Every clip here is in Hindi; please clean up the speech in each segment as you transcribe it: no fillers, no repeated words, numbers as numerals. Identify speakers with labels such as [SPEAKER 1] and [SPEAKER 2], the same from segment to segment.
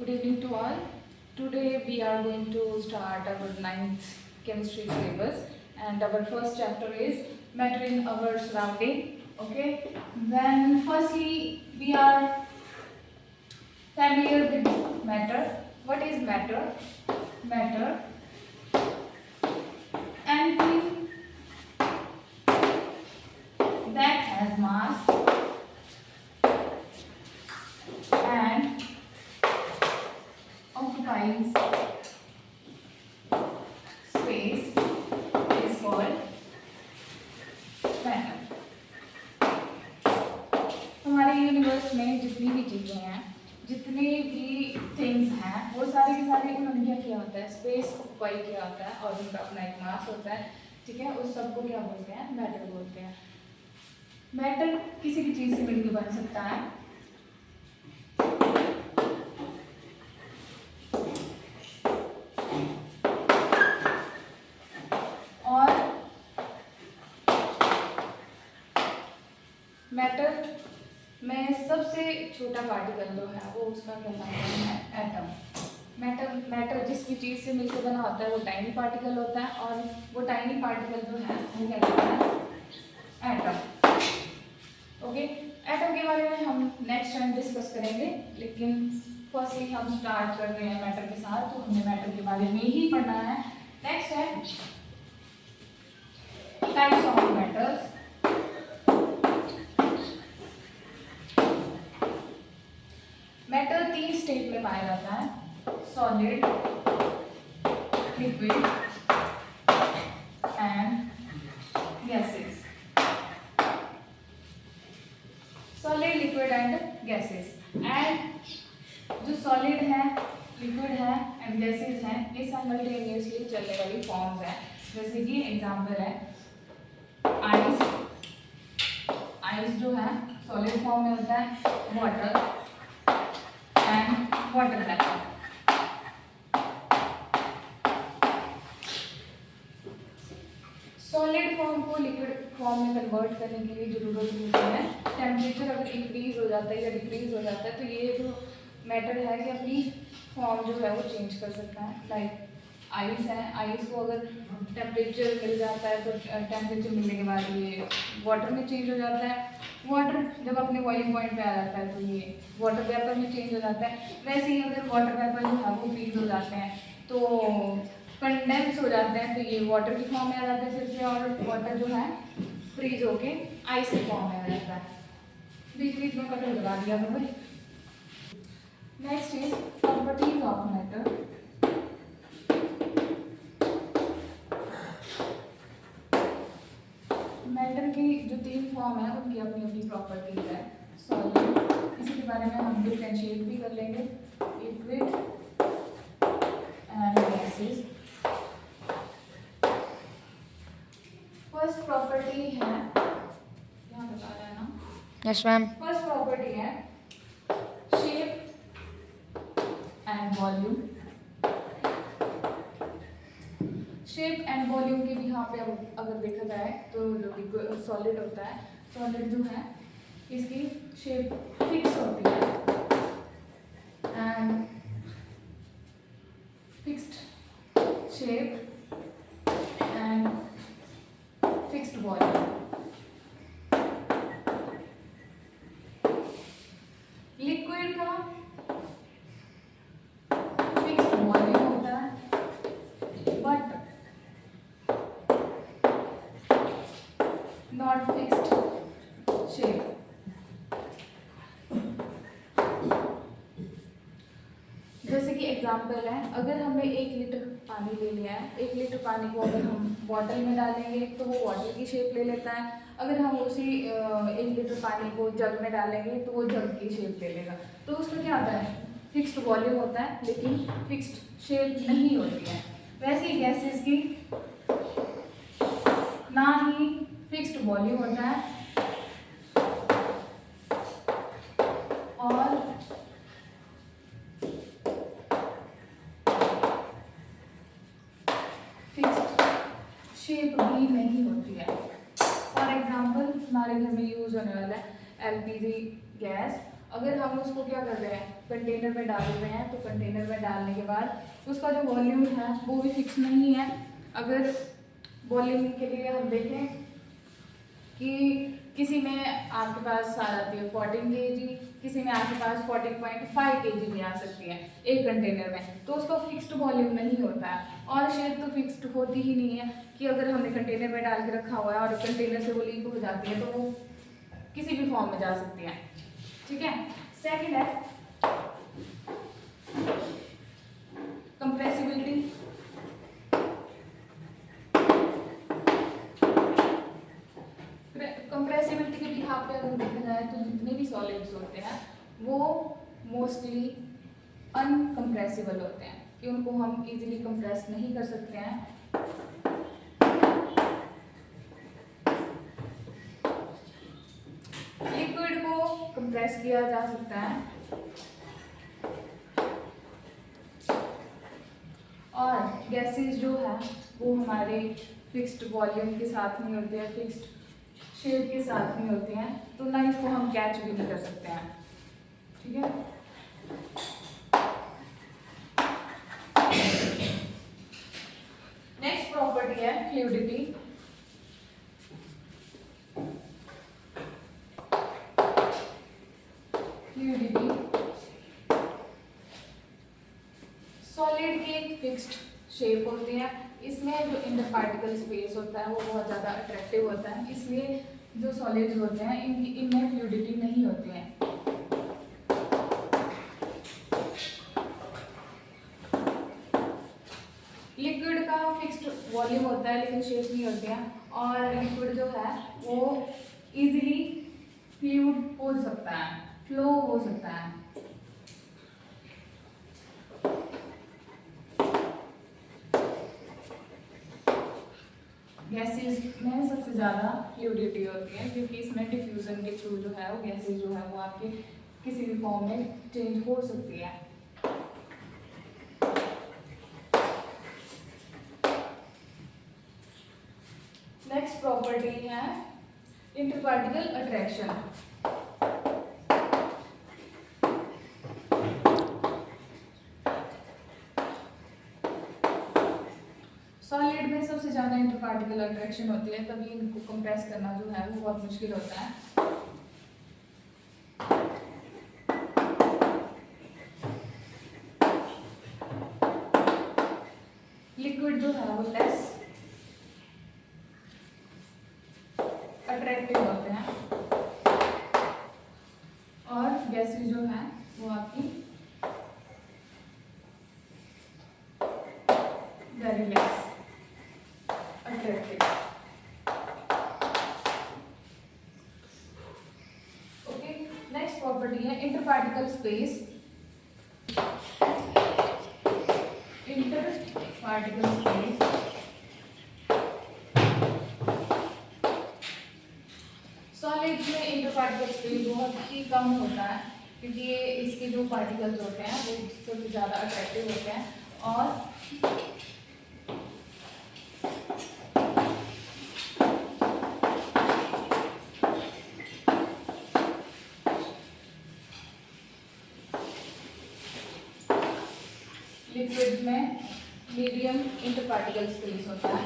[SPEAKER 1] Good evening to all. Today we are going to start our ninth chemistry syllabus, and our first chapter is matter in our surrounding. Okay. Then firstly we are familiar with matter. What is matter? Matter, anything that has mass and occupies space is called matter. हमारे यूनिवर्स में जितनी भी चीज़ें हैं, जितने भी थिंग्स हैं, वो सारे के सारे उन्होंने क्या किया होता है, स्पेस ऑक्युपाई किया होता है और उनका अपना एक मास होता है. ठीक है, उस सब को क्या बोलते हैं? मैटर बोलते हैं. मैटर किसी भी चीज़ से मिलकर बन सकता है. और मैटर में सबसे छोटा पार्टिकल जो है वो उसका कहलाता है एटम. मैटर जिस भी चीज़ से मिलकर बना होता है वो टाइनी पार्टिकल होता है, और वो टाइनी पार्टिकल जो है वो कहलाता है एटम. ओके, एटम के बारे में हम नेक्स्ट टाइम डिस्कस करेंगे, लेकिन फर्स्टली हम स्टार्ट कर रहे हैं मैटर के साथ. तो हमने मैटर के बारे में ही पढ़ना है. नेक्स्ट है types of matters. Matter 3 state में पाया जाता है: solid, liquid and gases. Solid, liquid and gases. And जो सॉलिड है, लिक्विड है एंड गैसेस हैं, ये साइमल्टेनियसली चलने वाली फॉर्म्स हैं. जैसे कि एग्जांपल है आइस. आइस जो है सॉलिड फॉर्म में होता है. Water and water vapour. Solid form को लिक्विड फॉर्म में कन्वर्ट करने के लिए जरूरत होती है टेम्परेचर अगर इंक्रीज हो जाता है या डिक्रीज हो जाता है, तो ये जो मैटर है कि अपनी फॉर्म जो है वो चेंज कर सकता है. लाइक आइस है, आइस को अगर टेम्परेचर मिल जाता है तो टेम्परेचर मिलने के बाद ये वाटर में चेंज हो जाता है. वाटर जब अपने बॉइलिंग पॉइंट पे आ जाता है तो ये वाटर वेपर में चेंज हो जाता है. वैसे ही अगर वाटर वेपर जो है वो फ्रीज हो जाते हैं तो कंडेंस हो जाते हैं, तो ये वाटर की फॉर्म में आ जाता है फिर से, और वाटर जो है फ्रीज होके आइस की फॉर्म में आ जाता है. बीच बीच में कटर लगा दिया करो. Next is properties of matter. Matter की जो 3 फॉर्म है उनकी अपनी अपनी प्रॉपर्टीज है. सॉलिड, इसी के बारे में हम डिफरेंशिएट भी कर लेंगे. Liquid and gases. First property है, यहाँ बता रहा है ना.
[SPEAKER 2] Yes ma'am.
[SPEAKER 1] फर्स्ट प्रॉपर्टी है shape and volume. Shape and volume के भी यहाँ पे अगर देखा जाए तो जो सॉलिड होता है, सॉलिड जो है इसकी शेप फिक्स होती है and fixed shape and fixed volume. Liquid का फिक्स्ड वॉल्यूम होता है बट नॉट फिक्स्ड शेप. जैसे कि एग्जांपल है, अगर हमने 1 लीटर पानी ले लिया है, 1 लीटर पानी को अगर हम बॉटल में डालेंगे तो वो बॉटल की शेप ले लेता है. अगर हम उसी 1 लीटर पानी को जग में डालेंगे तो वो जग की शेप ले लेगा. तो उसमें क्या होता है? फिक्स्ड वॉल्यूम होता है लेकिन फिक्स्ड शेप नहीं होती है. वैसे ही गैसेस की ना ही फिक्स्ड वॉल्यूम होता है और फिक्स्ड शेप भी नहीं होती है. फॉर एग्जांपल हमारे घर में यूज होने वाला है LPG गैस. अगर हम उसको क्या कर रहे हैं, कंटेनर में डाल रहे हैं तो कंटेनर में डालने के बाद उसका जो वॉल्यूम है वो भी फिक्स नहीं है। अगर वॉल्यूम के लिए हम देखें कि किसी में आपके पास आ जाती है 14 kg, किसी में आपके पास 14.5 kg भी आ सकती है एक कंटेनर में, तो उसका फिक्स्ड वॉल्यूम नहीं होता है। और शेप तो फिक्स्ड होती ही नहीं है कि अगर हमने कंटेनर में डाल के रखा हुआ है और कंटेनर से वो लीक हो जाती है तो वो किसी भी फॉर्म में जा सकती है। ठीक है। सेकेंड है कंप्रेसिबिलिटी। कंप्रेसिबिलिटी के बिहाफ पे अगर देखा जाए तो जितने भी सॉलिड्स होते हैं वो मोस्टली अनकम्प्रेसिबल होते हैं कि उनको हम इजीली कंप्रेस नहीं कर सकते हैं। लिक्विड को कंप्रेस किया जा सकता है और गैसेस जो है वो हमारे फिक्स्ड वॉल्यूम के साथ नहीं होते हैं, फिक्स्ड शेप के साथ नहीं होते हैं, तो ना इसको हम कैच भी नहीं कर सकते हैं। ठीक है। नेक्स्ट प्रॉपर्टी है फ्लूइडिटी। फ्लूइडिटी सॉलिड की एक फिक्स्ड शेप होती है, इसमें जो इंटर पार्टिकल स्पेस होता है वो बहुत ज़्यादा अट्रैक्टिव होता है, इसलिए जो सॉलिड्स होते हैं इनमें फ्लूइडिटी नहीं होती है। लिक्विड का फिक्स्ड वॉल्यूम होता है लेकिन शेप नहीं होती है, और लिक्विड जो है वो इजीली फ्लूइड हो सकता है, फ्लो हो सकता है। गैसेस में सबसे ज़्यादा फ्लूइडिटी होती है क्योंकि इसमें डिफ्यूजन के थ्रू जो है वो गैसेस जो है वो आपके किसी भी फॉर्म में चेंज हो सकती है। नेक्स्ट प्रॉपर्टी है इंटरपार्टिकल अट्रैक्शन। सॉलिड में सबसे ज़्यादा इंटरपार्टिकल अट्रैक्शन होती है, तभी इनको कंप्रेस करना जो है वो बहुत मुश्किल होता है। लिक्विड जो है वो लेस अट्रैक्टिव होते हैं और गैसेस जो है वो आपकी very less attractive. Okay. Next property है इंटरपार्टिकल स्पेस। इंटरपार्टिकल स्पेस सॉलिड में इंटरपार्टिकल स्पेस बहुत ही कम होता है क्योंकि ये इसके जो पार्टिकल्स होते हैं वो सबसे ज़्यादा अट्रैक्टिव होते हैं और लिक्विड में मीडियम इंटरपार्टिकल स्पेस होता है।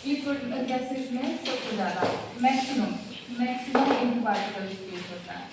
[SPEAKER 1] लिक्विड गैसेस में सबसे ज़्यादा मैक्सिमम इंटरपार्टिकल स्पेस होता है।